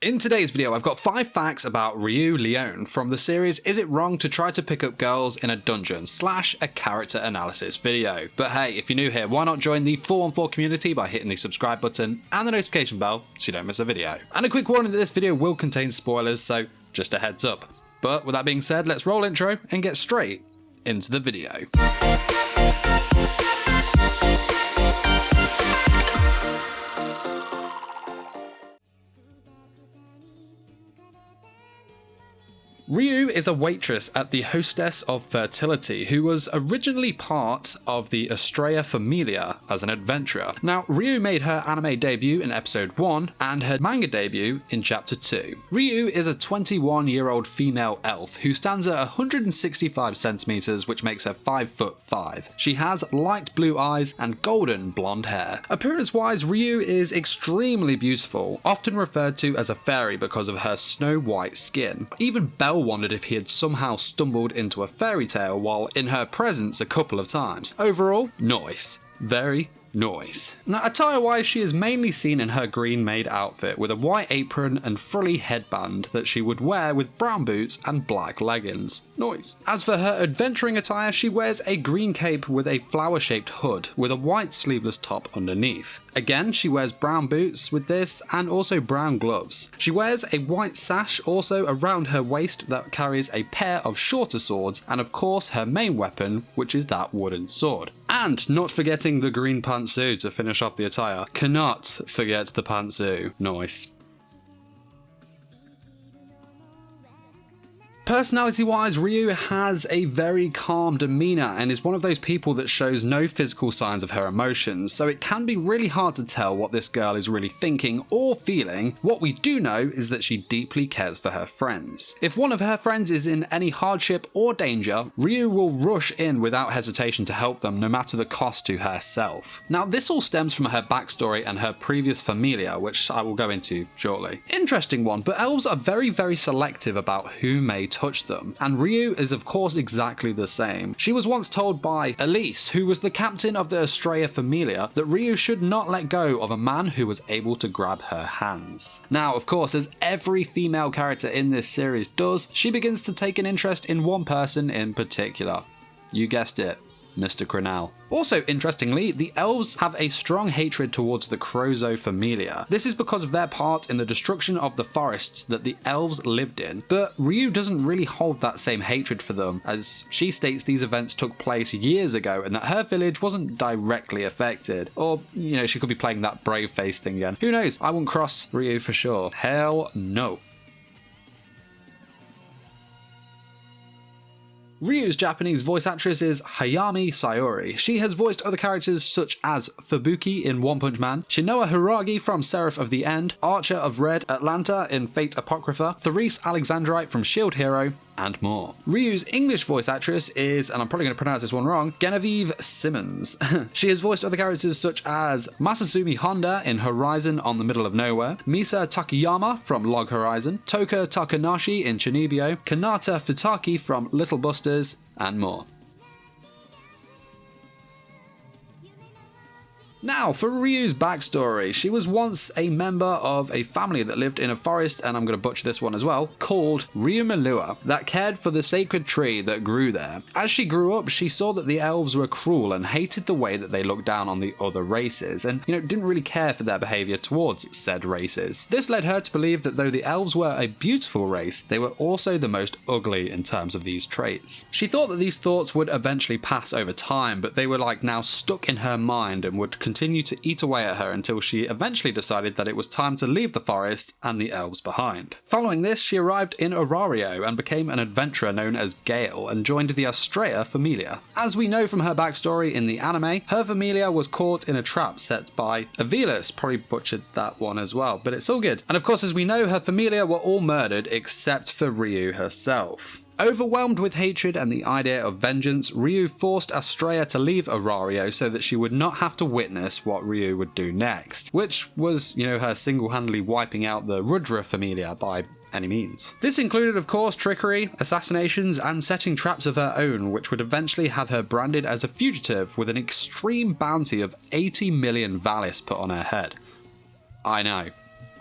In today's video, I've got 5 facts about Ryuu Lion from the series Is It Wrong to Try to Pick Up Girls in a Dungeon / a character analysis video. But hey, if you're new here, why not join the 4on4 community by hitting the subscribe button and the notification bell so you don't miss a video. And a quick warning that this video will contain spoilers, so just a heads up. But with that being said, let's roll intro and get straight into the video. Ryuu is a waitress at the Hostess of Fertility who was originally part of the Estrella Familia as an adventurer. Now, Ryuu made her anime debut in episode 1 and her manga debut in chapter 2. Ryuu is a 21-year-old female elf who stands at 165 centimeters, which makes her 5'5". She has light blue eyes and golden blonde hair. Appearance-wise, Ryuu is extremely beautiful, often referred to as a fairy because of her snow-white skin. Even Belle wondered if he had somehow stumbled into a fairy tale while in her presence a couple of times. Overall, nice. Very nice. Now, attire-wise, she is mainly seen in her green maid outfit with a white apron and frilly headband that she would wear with brown boots and black leggings. Nice. As for her adventuring attire, she wears a green cape with a flower-shaped hood with a white sleeveless top underneath. Again, she wears brown boots with this and also brown gloves. She wears a white sash also around her waist that carries a pair of shorter swords and of course her main weapon, which is that wooden sword. And not forgetting the green pantsuit to finish off the attire. Cannot forget the pantsuit. Nice. Personality-wise, Ryuu has a very calm demeanour and is one of those people that shows no physical signs of her emotions, so it can be really hard to tell what this girl is really thinking or feeling. What we do know is that she deeply cares for her friends. If one of her friends is in any hardship or danger, Ryuu will rush in without hesitation to help them no matter the cost to herself. Now, this all stems from her backstory and her previous familia, which I will go into shortly. Interesting one, but elves are very selective about who may touch them, and Ryuu is of course exactly the same. She was once told by Elise, who was the captain of the Estrella Familia, that Ryuu should not let go of a man who was able to grab her hands. Now, of course, as every female character in this series does, she begins to take an interest in one person in particular. You guessed it, Mr. Crenell. Also, interestingly, the elves have a strong hatred towards the Crozo Familia. This is because of their part in the destruction of the forests that the elves lived in, but Ryuu doesn't really hold that same hatred for them, as she states these events took place years ago and that her village wasn't directly affected. Or, you know, she could be playing that brave face thing again. Who knows? I won't cross Ryuu for sure. Hell no. Ryuu's Japanese voice actress is Hayami Sayori. She has voiced other characters such as Fubuki in One Punch Man, Shinoa Hiragi from Seraph of the End, Archer of Red Atlanta in Fate Apocrypha, Therese Alexandrite from Shield Hero, and more. Ryuu's English voice actress is, and I'm probably going to pronounce this one wrong, Genevieve Simmons. She has voiced other characters such as Masazumi Honda in Horizon on the Middle of Nowhere, Misa Takayama from Log Horizon, Toka Takanashi in Chunibyo, Kanata Futaki from Little Busters, and more. Now, for Ryuu's backstory, she was once a member of a family that lived in a forest, and I'm going to butcher this one as well, called Ryumelua, that cared for the sacred tree that grew there. As she grew up, she saw that the elves were cruel and hated the way that they looked down on the other races, and, didn't really care for their behaviour towards said races. This led her to believe that though the elves were a beautiful race, they were also the most ugly in terms of these traits. She thought that these thoughts would eventually pass over time, but they were now stuck in her mind and would continue to eat away at her until she eventually decided that it was time to leave the forest and the elves behind. Following this, she arrived in Arario and became an adventurer known as Gale and joined the Estrella Familia. As we know from her backstory in the anime, her familia was caught in a trap set by Avilas, probably butchered that one as well, but it's all good. And of course, as we know, her familia were all murdered except for Ryuu herself. Overwhelmed with hatred and the idea of vengeance, Ryuu forced Estrella to leave Arario so that she would not have to witness what Ryuu would do next, which was, her single-handedly wiping out the Rudra Familia by any means. This included, of course, trickery, assassinations, and setting traps of her own, which would eventually have her branded as a fugitive with an extreme bounty of 80 million Valis put on her head. I know.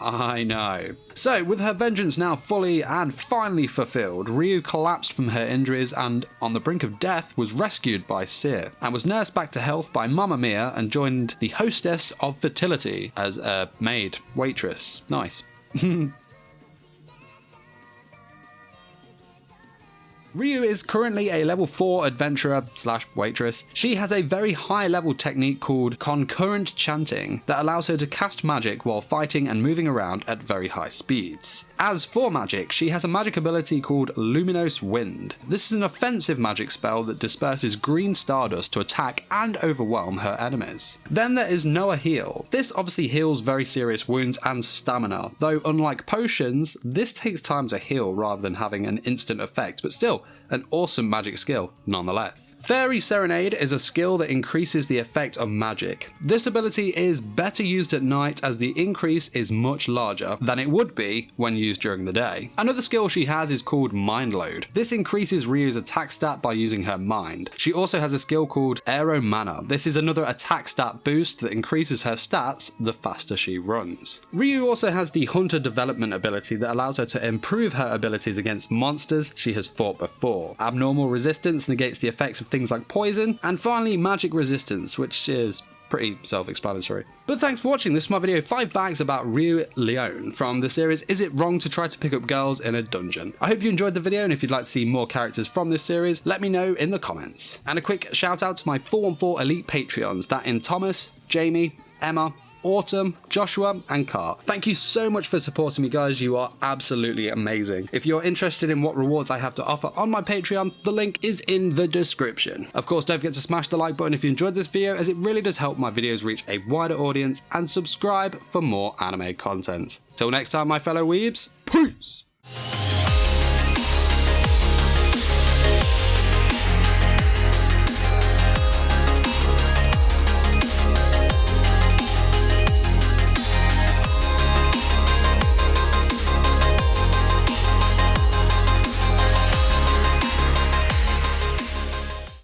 I know. So, with her vengeance now fully and finally fulfilled, Ryuu collapsed from her injuries and, on the brink of death, was rescued by Seer, and was nursed back to health by Mamma Mia and joined the hostess of fertility as a maid, waitress. Nice. Ryuu is currently a level 4 adventurer / waitress. She has a very high level technique called concurrent chanting that allows her to cast magic while fighting and moving around at very high speeds. As for magic, she has a magic ability called Luminous Wind. This is an offensive magic spell that disperses green stardust to attack and overwhelm her enemies. Then there is Noah Heal. This obviously heals very serious wounds and stamina, though unlike potions, this takes time to heal rather than having an instant effect, but still, an awesome magic skill nonetheless. Fairy Serenade is a skill that increases the effect of magic. This ability is better used at night as the increase is much larger than it would be when used during the day. Another skill she has is called Mind Load. This increases Ryuu's attack stat by using her mind. She also has a skill called Aero Mana. This is another attack stat boost that increases her stats the faster she runs. Ryuu also has the Hunter Development ability that allows her to improve her abilities against monsters she has fought before. Abnormal Resistance negates the effects of things like poison, and finally Magic Resistance, which is pretty self-explanatory. But thanks for watching. This is my video 5 facts about Ryuu Lion from the series Is It Wrong to Try to Pick Up Girls in a Dungeon? I hope you enjoyed the video, and if you'd like to see more characters from this series, let me know in the comments. And a quick shout out to my 414 Elite Patreons, that in Thomas, Jamie, Emma, Autumn, Joshua, and Car. Thank you so much for supporting me, guys. You are absolutely amazing. If you're interested in what rewards I have to offer on my Patreon, the link is in the description. Of course, don't forget to smash the like button if you enjoyed this video, as it really does help my videos reach a wider audience, and subscribe for more anime content. Till next time, my fellow weebs, peace!